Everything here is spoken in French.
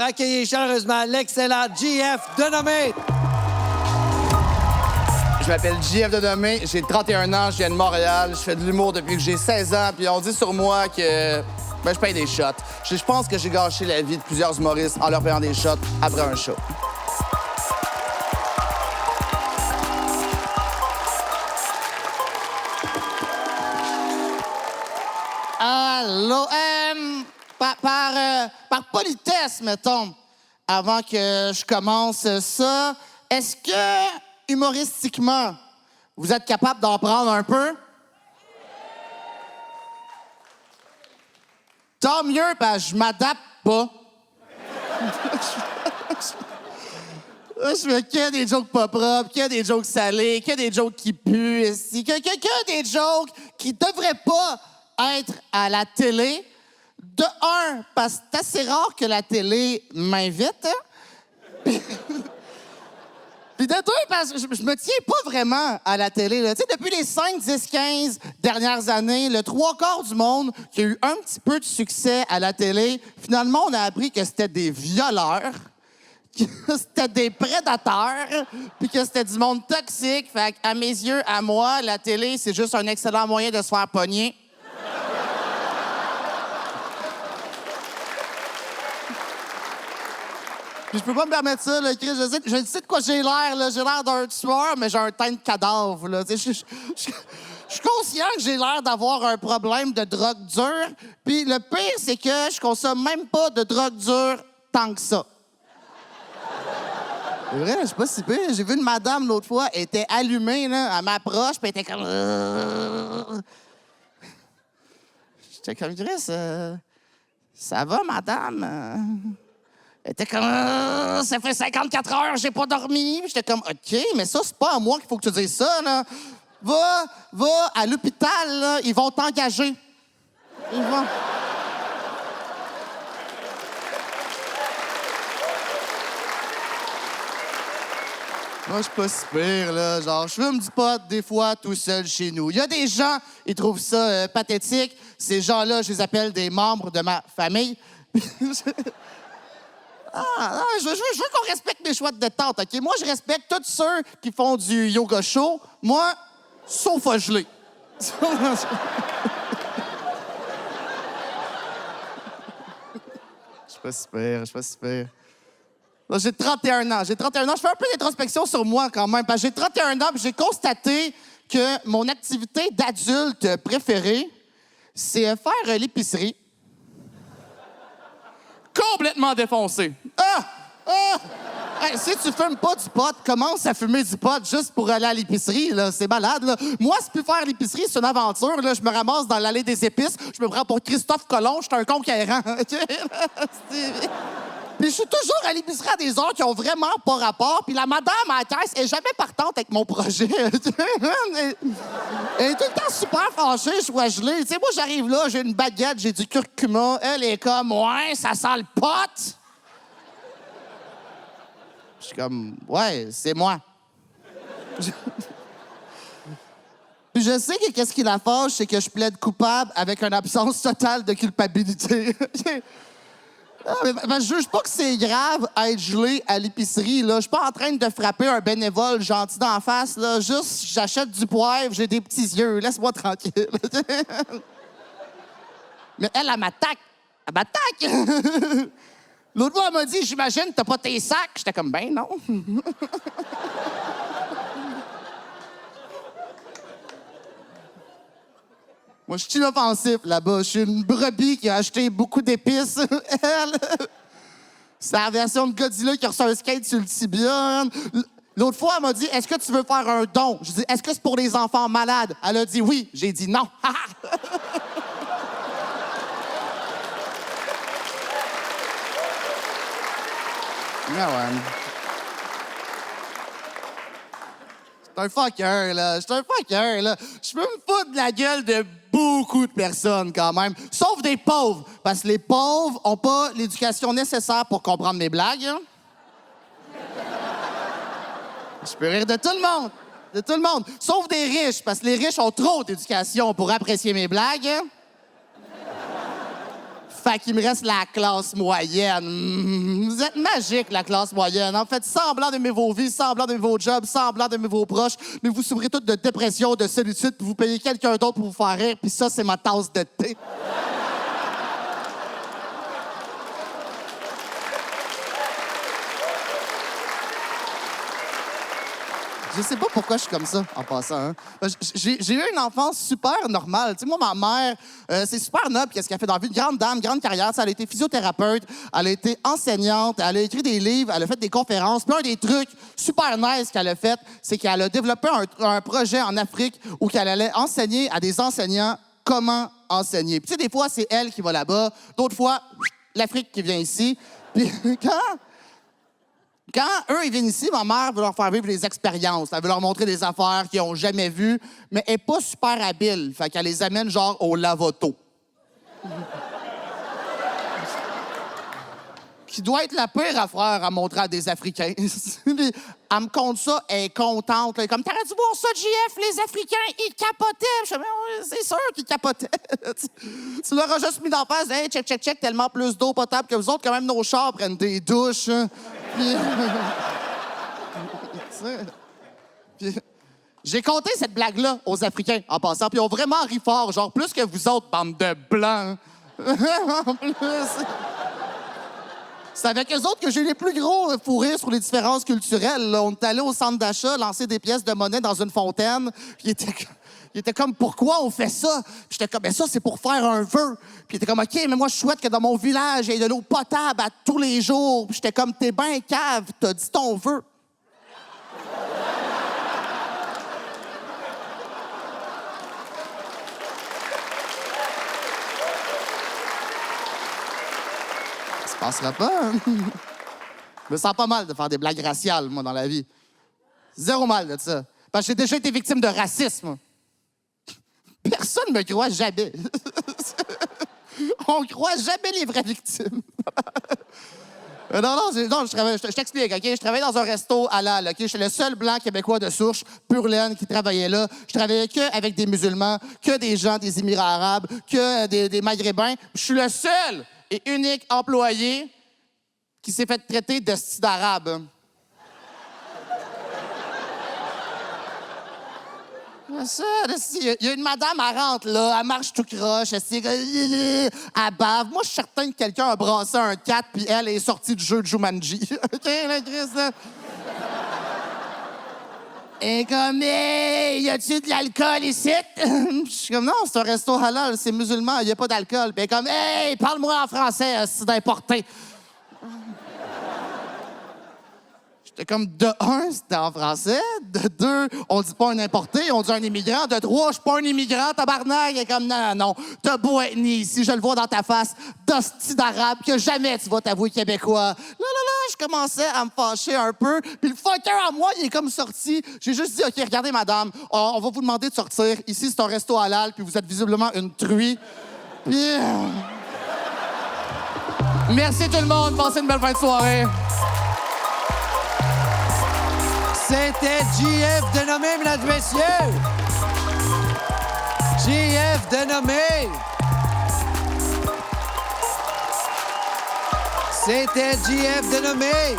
accueillir chaleureusement l'excellent JF Denomé. Je m'appelle JF Denomé, j'ai 31 ans, je viens de Montréal, je fais de l'humour depuis que j'ai 16 ans, puis on dit sur moi que je paye des shots. Je pense que j'ai gâché la vie de plusieurs humoristes en leur payant des shots après un show. Allô? Par politesse, mettons, avant que je commence ça, est-ce que, humoristiquement, vous êtes capable d'en prendre un peu? Tant mieux, parce que je m'adapte pas. Je fais que des jokes pas propres, que des jokes salés, que des jokes qui puent, que des jokes qui devraient pas être à la télé. De un, parce que c'est assez rare que la télé m'invite. Hein? Puis de deux, parce que je me tiens pas vraiment à la télé. Tu sais, depuis les 5, 10, 15 dernières années, le 3/4 du monde qui a eu un petit peu de succès à la télé, finalement, on a appris que c'était des violeurs, que c'était des prédateurs, puis que c'était du monde toxique. Fait qu'à mes yeux, à moi, la télé, c'est juste un excellent moyen de se faire pogner. Puis je peux pas me permettre ça, là, Chris. Je sais de quoi j'ai l'air, là. J'ai l'air d'un tueur, mais j'ai un teint de cadavre, là. Je suis conscient que j'ai l'air d'avoir un problème de drogue dure. Puis le pire, c'est que je consomme même pas de drogue dure tant que ça. C'est vrai, je suis pas si pire. J'ai vu une madame l'autre fois, elle était allumée, là. Elle m'approche, puis elle était comme... J'étais comme, Chris, ça va, madame? Elle était comme, ça fait 54 heures, j'ai pas dormi. J'étais comme, OK, mais ça, c'est pas à moi qu'il faut que tu dises ça, là. Va à l'hôpital, là, ils vont t'engager. Ils vont. Moi, je suis pas si pire, là. Genre, je fume du pot, des fois, tout seul chez nous. Il y a des gens, ils trouvent ça pathétique. Ces gens-là, je les appelle des membres de ma famille. Non, je veux qu'on respecte mes choix de détente, OK? Moi, je respecte tous ceux qui font du yoga chaud. Moi, sauf à geler. Je suis pas super. Là, j'ai 31 ans. Je fais un peu d'introspection sur moi, quand même, parce que j'ai 31 ans, puis j'ai constaté que mon activité d'adulte préférée, c'est faire l'épicerie. Complètement défoncé. Hey, si tu fumes pas du pot, commence à fumer du pot juste pour aller à l'épicerie, là. C'est malade, là. Moi, c'est plus faire l'épicerie, c'est une aventure, là. Je me ramasse dans l'allée des épices, je me prends pour Christophe Colomb, je suis un conquérant. Puis je suis toujours à l'épicerie à des heures qui ont vraiment pas rapport, puis la madame à la caisse est jamais partante avec mon projet. Elle est tout le temps super fâchée, je vois gelée. Tu sais, moi, j'arrive là, j'ai une baguette, j'ai du curcuma. Elle est comme, ouais, ça sent le pot. Je suis comme, ouais, c'est moi. Puis je sais que qu'est-ce qui la fâche, c'est que je plaide coupable avec une absence totale de culpabilité. Je juge pas que c'est grave être gelé à l'épicerie, là. Je suis pas en train de frapper un bénévole gentil d'en face, là. Juste, j'achète du poivre, j'ai des petits yeux. Laisse-moi tranquille. Mais elle m'attaque. Elle m'attaque! L'autre fois, elle m'a dit, j'imagine, t'as pas tes sacs. J'étais comme, ben non. Moi, je suis inoffensif là-bas. Je suis une brebis qui a acheté beaucoup d'épices. C'est la version de Godzilla qui a reçu un skate sur le tibia. L'autre fois, elle m'a dit, est-ce que tu veux faire un don? Je dis, est-ce que c'est pour les enfants malades? Elle a dit oui. J'ai dit non. Ah ouais. C'est un fucker, là. Je peux me foutre de la gueule de beaucoup de personnes, quand même. Sauf des pauvres. Parce que les pauvres ont pas l'éducation nécessaire pour comprendre mes blagues. Hein? Je peux rire de tout le monde. De tout le monde. Sauf des riches. Parce que les riches ont trop d'éducation pour apprécier mes blagues. Hein? Fait qu'il me reste la classe moyenne. Vous êtes magique, la classe moyenne. En fait, semblant d'aimer vos vies, semblant d'aimer vos jobs, semblant d'aimer vos proches, mais vous souffrez toutes de dépression, de solitude, puis vous payez quelqu'un d'autre pour vous faire rire, puis ça, c'est ma tasse de thé. Je sais pas pourquoi je suis comme ça, en passant. Hein. J'ai eu une enfance super normale. Tu sais, moi, ma mère, c'est super noble qu'est-ce qu'elle a fait dans la vie. Une grande dame, grande carrière. Elle a été physiothérapeute, elle a été enseignante, elle a écrit des livres, elle a fait des conférences. Puis un des trucs super nice qu'elle a fait, c'est qu'elle a développé un projet en Afrique où elle allait enseigner à des enseignants comment enseigner. Puis tu sais, des fois, c'est elle qui va là-bas. D'autres fois, l'Afrique qui vient ici. Puis Quand eux, ils viennent ici, ma mère veut leur faire vivre des expériences. Elle veut leur montrer des affaires qu'ils n'ont jamais vues, mais elle n'est pas super habile. Fait qu'elle les amène genre au lavoto. Qui doit être la pire affaire à montrer à des Africains. Elle me compte ça, elle est contente. Elle est comme, t'aurais dû voir ça, JF, les Africains, ils capotaient. Je fais, c'est sûr qu'ils capotaient. Tu leur as juste mis d'en face, hey, check, check, check, tellement plus d'eau potable que vous autres, quand même, nos chars prennent des douches. Puis, j'ai compté cette blague-là aux Africains, en passant, puis ils ont vraiment ri fort, genre plus que vous autres, bande de blancs. En plus. C'est avec eux autres que j'ai les plus gros fous rires sur les différences culturelles. Là. On est allé au centre d'achat lancer des pièces de monnaie dans une fontaine. Puis il était comme, pourquoi on fait ça? Puis j'étais comme, ben ça, c'est pour faire un vœu. Puis il était comme, OK, mais moi, je souhaite que dans mon village, il y ait de l'eau potable à tous les jours. Puis j'étais comme, t'es ben cave, t'as dit ton vœu. Ça passera pas, hein? Je me sens pas mal de faire des blagues raciales, moi, dans la vie. Zéro mal de ça. Parce que j'ai déjà été victime de racisme. Personne me croit jamais. On croit jamais les vraies victimes. Non, je t'explique, OK? Je travaillais dans un resto halal, OK? J'étais le seul blanc québécois de souche, pure laine, qui travaillait là. Je travaillais qu'avec des musulmans, que des gens des Émirats arabes, que des Maghrébins. Je suis le seul et unique employé qui s'est fait traiter de style arabe. Il y a une madame, elle rentre là, elle marche tout croche, elle bave. Moi, je suis certain que quelqu'un a brassé un 4 puis elle est sortie du jeu de Jumanji. OK, là, Chris, là? Et comme, hey, y a-tu de l'alcool ici? Je suis comme, non, c'est un resto halal, c'est musulman, y a pas d'alcool. Puis elle est comme, hey, parle-moi en français, c'est d'importer. J'étais comme, de un, c'était en français. De deux, on dit pas un importé, on dit un immigrant. De trois, je suis pas un immigrant, tabarnak. Elle est comme, non, t'as beau être né ici, je le vois dans ta face, d'hostie d'arabe, que jamais tu vas t'avouer québécois. Là, je commençais à me fâcher un peu. Puis le fucker à moi, il est comme sorti. J'ai juste dit, OK, regardez, madame, on va vous demander de sortir. Ici, c'est un resto halal, puis vous êtes visiblement une truie. Puis... Merci tout le monde, passez une belle fin de soirée. C'était JF Dénommé, mesdames et messieurs! JF Dénommé! C'était JF Dénommé!